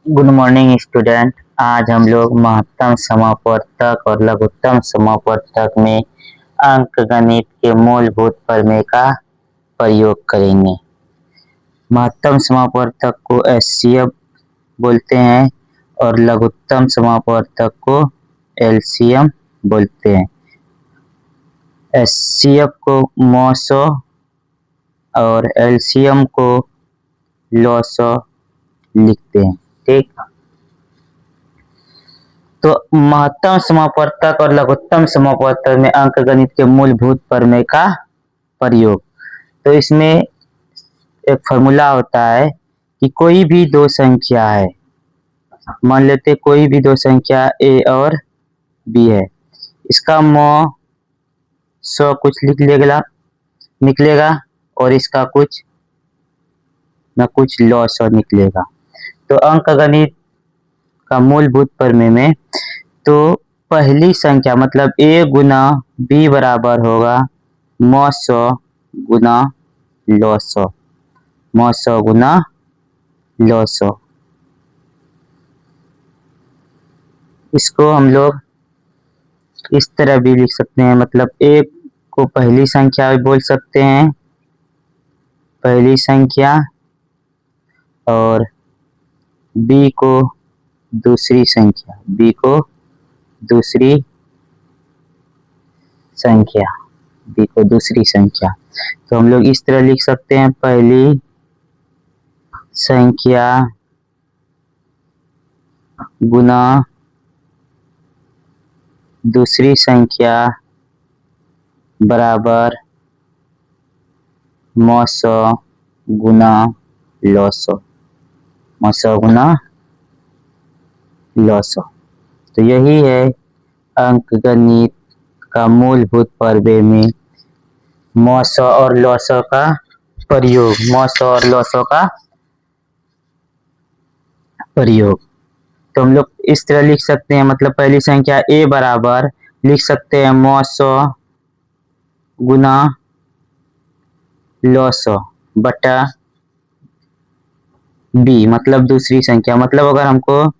Good morning student. आज हम लोग महत्तम समापवर्तक और लघुत्तम समापवर्तक में अंकगणित के मूलभूत प्रमेय का प्रयोग करेंगे। महत्तम समापवर्तक को एचसीएफ बोलते हैं और लघुत्तम समापवर्तक को एलसीएम बोलते हैं। एचसीएफ को मॉसो और एलसीएम को लॉसो लिखते हैं। ठीक, तो महत्तम समापवर्तक और लघुत्तम समापवर्तक में अंकगणित के मूलभूत प्रमेय का प्रयोग। तो इसमें एक फॉर्मूला होता है कि कोई भी दो संख्या है, मान लेते कोई भी दो संख्या ए और बी है, इसका मॉ 100 कुछ निकलेगा और इसका कुछ न कुछ लॉस और निकलेगा। तो अंकगणित का मूलभूत प्रमेय में तो पहली संख्या मतलब a गुना b बराबर होगा मॉ 100 गुना लॉ 100, मॉ 100 गुना लॉ 100। इसको हम लोग इस तरह भी लिख सकते हैं, मतलब a को पहली संख्या भी बोल सकते हैं, पहली संख्या, और b को दूसरी संख्या, b को दूसरी संख्या, b को दूसरी संख्या। तो हम लोग इस तरह लिख सकते हैं, पहली संख्या गुना दूसरी संख्या बराबर मॉ 100 गुना लॉ 100, मॉ 100 गुना लॉ 100। तो यही है अंकगणित का मूलभूत प्रमेय में मॉ 100 और लॉ 100 का प्रयोग, मॉ 100 और लॉ 100 का प्रयोग। तो हम लोग इस तरह लिख सकते हैं, मतलब पहली संख्या a बराबर लिख सकते हैं मॉ 100 गुना लॉ 100 बटा b, मतलब दूसरी संख्या। मतलब अगर हमको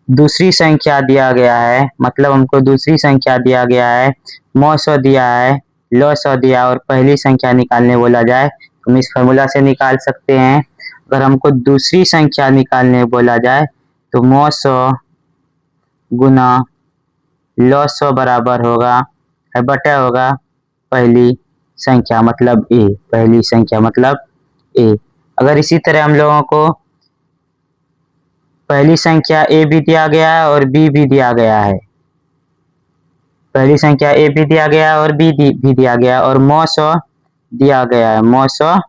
दूसरी संख्या दिया गया है, मतलब हमको दूसरी संख्या दिया गया है, मॉ 100 दिया है, लॉ 100 दिया और पहली संख्या निकालने बोला जाए तो हम इस फॉर्मूला से निकाल सकते हैं। अगर हमको दूसरी संख्या निकालने बोला जाए तो मॉ 100 गुना लॉ 100 बराबर होगा बटा होगा पहली संख्या मतलब a, पहली संख्या मतलब a। अगर इसी तरह हम लोगों को पहली संख्या a भी दिया गया है और b भी दिया गया है, पहली संख्या a भी दिया गया है और b भी दिया गया है और मॉ 100 दिया गया है, मॉ 100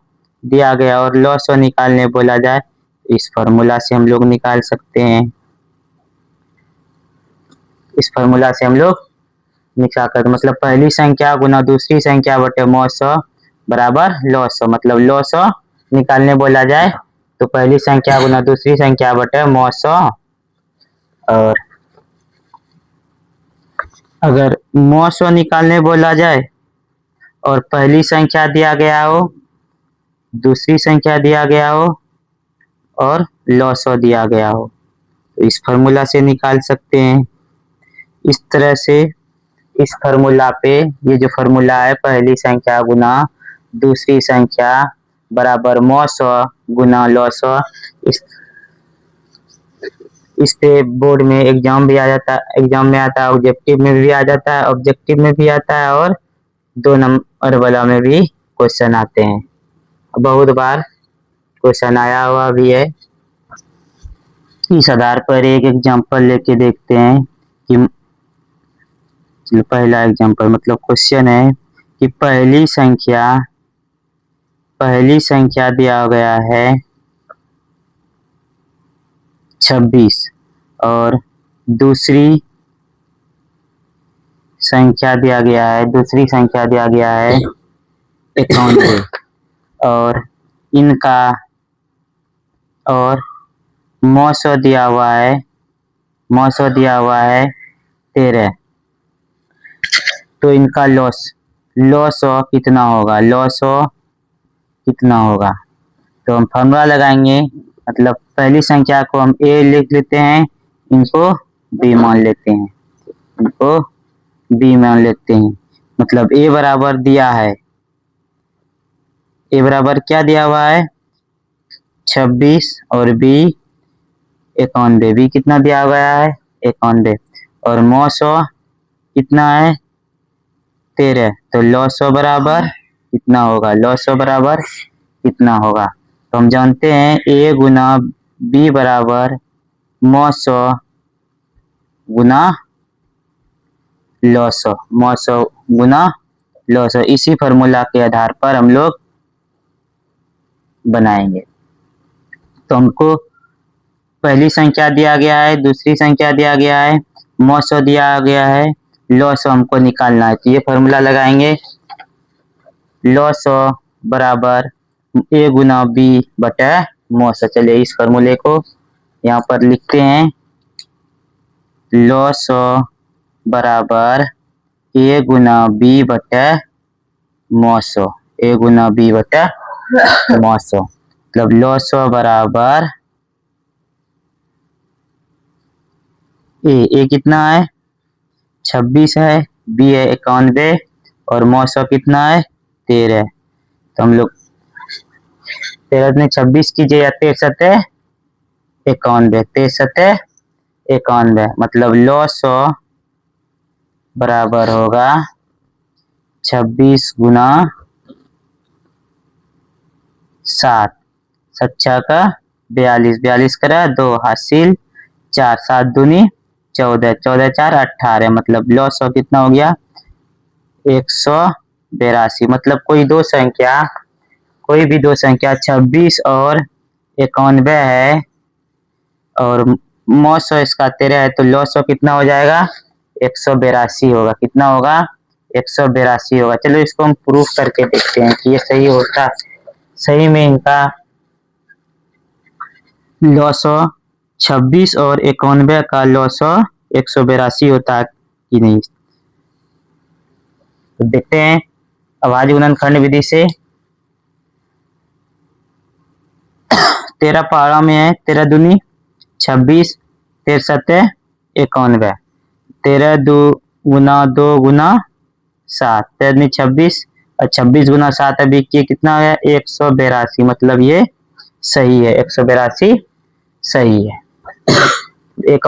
दिया गया और लॉ 100 निकालने बोला जाए, इस फॉर्मूला से हम लोग निकाल सकते हैं। इस फॉर्मूला से हम लोग निकाल कर, मतलब पहली संख्या गुना दूसरी संख्या बटे मॉ 100 बराबर लॉ 100, मतलब लॉ 100 निकालने बोला जाए तो पहली संख्या गुना दूसरी संख्या बटे मॉ 100, और अगर मॉ 100 निकालने बोला जाए और पहली संख्या दिया गया हो, दूसरी संख्या दिया गया हो और लॉ 100 दिया गया हो, तो इस फॉर्मूला से निकाल सकते हैं। इस तरह से इस फॉर्मूला पे, ये जो फॉर्मूला है पहली संख्या गुना दूसरी संख्या बराबर मॉ 100 गुना लॉ 100, इस पे बोर्ड में एग्जाम भी आ जाता है, एग्जाम में आता है, ऑब्जेक्टिव में भी आ जाता है, ऑब्जेक्टिव में भी आता है और 2 नंबर वाला में भी क्वेश्चन आते हैं, बहुत बार क्वेश्चन आया हुआ भी है। इस आधार पर एक एग्जाम्पल लेके देखते हैं कि पहला एग्जाम्पल मतलब क्वेश्चन है कि पहली संख्या दिया गया है 26 और दूसरी संख्या दिया गया है 91 और इनका और मॉ 100 दिया हुआ है 13, तो इनका लॉ 100 कितना होगा, लॉ 100 कितना होगा। तो हम फॉर्मूला लगाएंगे, मतलब पहली संख्या को हम a लिख लेते हैं, इनको b मान लेते हैं, इनको b मान लेते हैं। मतलब a बराबर दिया है, a बराबर क्या दिया हुआ है 26 और b 91, b कितना दिया गया है 91 और मौसौ कितना है 13, तो लौसौ बराबर कितना होगा, लौसौ बराबर कितना होगा। तो हम जानते हैं a गुना b बराबर मौसौ गुना लौसौ, मौसौ गुना लौसौ। इसी फॉर्मूला के आधार पर हम लोग बनाएंगे। तो हमको पहली संख्या दिया गया है, दूसरी संख्या दिया गया है, मौसौ दिया गया है, लौसौ हमको निकालना है। तो ये फॉर्मूला लगाएंगे, लौसौ बराबर a गुना b बटा मौसौ। चलिए इस फॉर्मूले को यहाँ पर लिखते हैं, लौसौ बराबर a गुना b बटा मौसौ, a गुना b बटा मौसौ। मतलब लौसौ बराबर a कितना है 26 है, b है 91 और मौसौ कितना है 13। तो हम लोग 13 ने 26 कीजिए या 13 91, 13 91, मतलब लौसौ बराबर होगा 26 गुना 7, 7 का 42, 42 करा 2 हासिल 4, 7 दूनी 14, 14 4 18, मतलब लौसौ कितना हो गया 182। मतलब कोई भी दो संख्या 26 और 91 है और मौसौ इसका 13 है, तो लौसौ कितना हो जाएगा 182 होगा। कितना होगा 182 होगा। चलो इसको हम प्रूफ करके देखते हैं कि ये सही होता, सही में इनका लौसौ 26 और 91 का लौसौ 182 होता है कि नहीं। तो देखते हैं अभाज्य गुणनखंड विधि से। 13 पहाड़ा में है, 13 दूनी 26, 13 सत्ते 91, 13 दो गुना 2 गुना 7, 13 26 और 26 गुना 7 अभी कितना है 182। मतलब ये सही है, 182 सही है। एक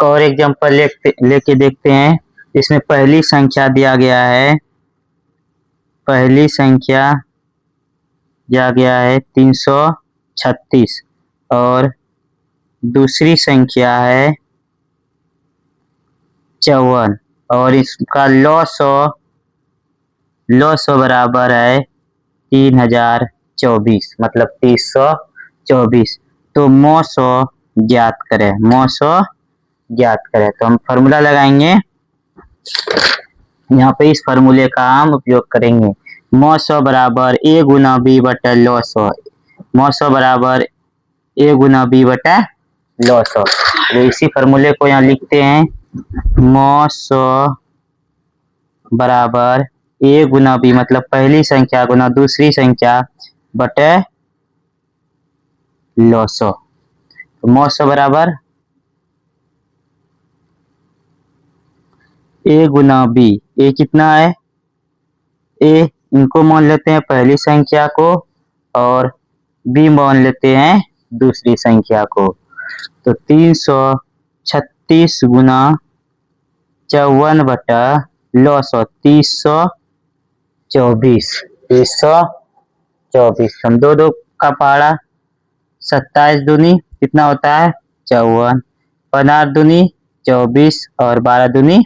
और एग्जांपल लेके देखते हैं। इसमें पहली संख्या दिया गया है, पहली संख्या दिया गया है 336 और दूसरी संख्या है 54 और इसका लौसौ बराबर है 3024, मतलब 324। तो मौसौ ज्ञात करें, मौसौ ज्ञात करें। तो हम फॉर्मूला लगाएंगे, यहाँ पे इस फॉर्मूले का हम उपयोग करेंगे। मौसौ बराबर a गुना b बटा लौसौ, मौसौ बराबर a गुना b बटा लौसौ। तो इसी फॉर्मूले को यहाँ लिखते हैं, मौसौ बराबर a गुना b, मतलब पहली संख्या गुना दूसरी संख्या बटे लौसौ। तो मौसौ बराबर a गुना b, a कितना है a, इनको मान लेते हैं पहली संख्या को और b मान लेते हैं दूसरी संख्या को। तो 336 गुना 54 बटा लौसौ 324। हम दो का पहाड़ा 27 दूनी कितना होता है 54, 15 दूनी 24 और 12 दूनी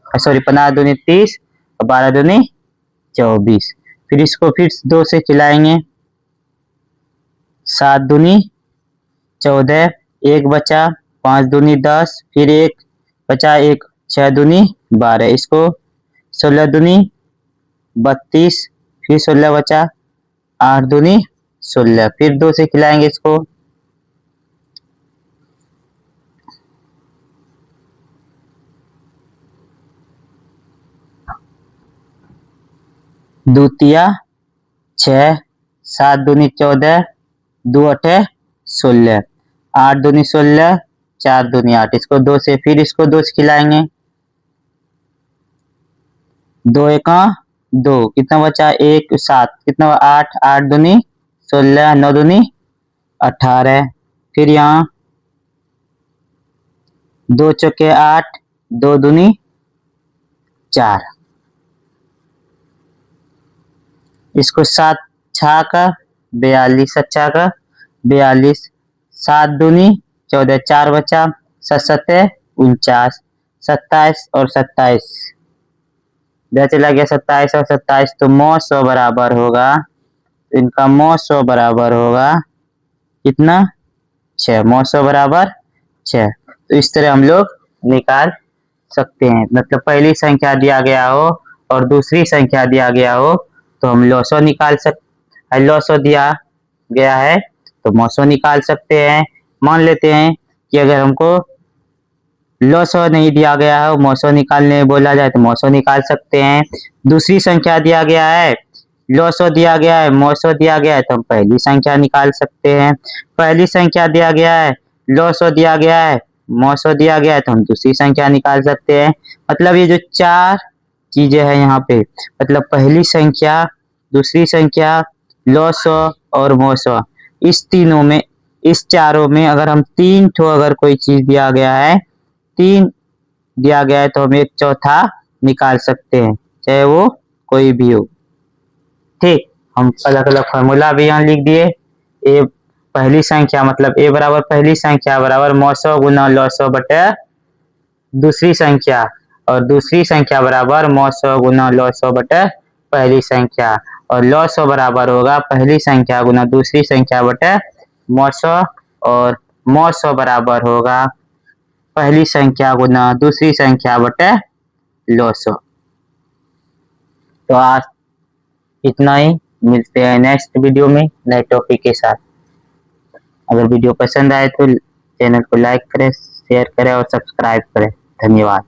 15 दूनी 30 और 12 दूनी 24। फिर इसको फिर 2 से खिलाएंगे, 7 दूनी 14, 1 बचा, 5 दूनी 10, फिर 1 बचा, 1 6 दूनी 12, इसको 16 दूनी 32, फिर 16 बचा, 8 दूनी 16, फिर 2 से खिलाएंगे इसको, दूतिया 6, 7 दूनी 14, 2 8 16, 8 दूनी 16, 4 दूनी 8, इसको 2 से फिर इसको 2 से खिलाएंगे, 2 1 2, कितना बचा 1 7, कितना 8, 8 दूनी 16, 9 दूनी 18, फिर यहाँ 2 चौके 8, 2 दूनी 4, इसको 7 छाका 42, अच्छा का 42, 7 दूनी 14, 4 बचा, 7 7 49, 27 और 27, चला गया 27 और 27, तो 900 बराबर होगा, इनका 900 बराबर होगा कितना 6, 900 बराबर 6। तो इस तरह हम लोग निकाल सकते हैं, मतलब पहली संख्या दिया गया हो और दूसरी संख्या दिया गया हो तो हम लॉसो निकाल सकते, लॉसो दिया गया है तो मौसो निकाल सकते हैं। मान लेते हैं कि अगर हमको लॉसो नहीं दिया गया है, मौसो निकालने बोला जाए तो मौसो निकाल सकते हैं। दूसरी संख्या दिया गया है, लॉसो दिया गया है, मौसो दिया गया है, तो हम पहली संख्या निकाल सकते हैं। पहली संख्या दिया गया है, लॉसो दिया गया है, मौसो दिया गया है, तो हम दूसरी संख्या निकाल सकते हैं। मतलब ये जो 4 चीजें हैं यहाँ पे, मतलब पहली संख्या, दूसरी संख्या, लॉसो और मौसो, इस तीनों में, इस चारों में अगर हम 3 ठो अगर कोई चीज दिया गया है, 3 दिया गया है तो हम एक चौथा निकाल सकते हैं, चाहे वो कोई भी हो। ठीक, हम अलग अलग फॉर्मूला भी यहाँ लिख दिए। ए पहली संख्या मतलब ए बराबर पहली संख्या बराबर मौसो गुना लॉसो बटे दूसरी संख्या, और दूसरी संख्या बराबर मौसो गुना लॉसो बटे पहली संख्या, और लॉसो बराबर होगा पहली संख्या गुना दूसरी संख्या बटे मौसो, और मौसो बराबर होगा पहली संख्या गुना दूसरी संख्या बटे लॉसो। तो आज इतना ही, मिलते हैं नेक्स्ट वीडियो में नए टॉपिक के साथ। अगर वीडियो पसंद आए तो चैनल को लाइक करें, शेयर करें और सब्सक्राइब करें। धन्यवाद।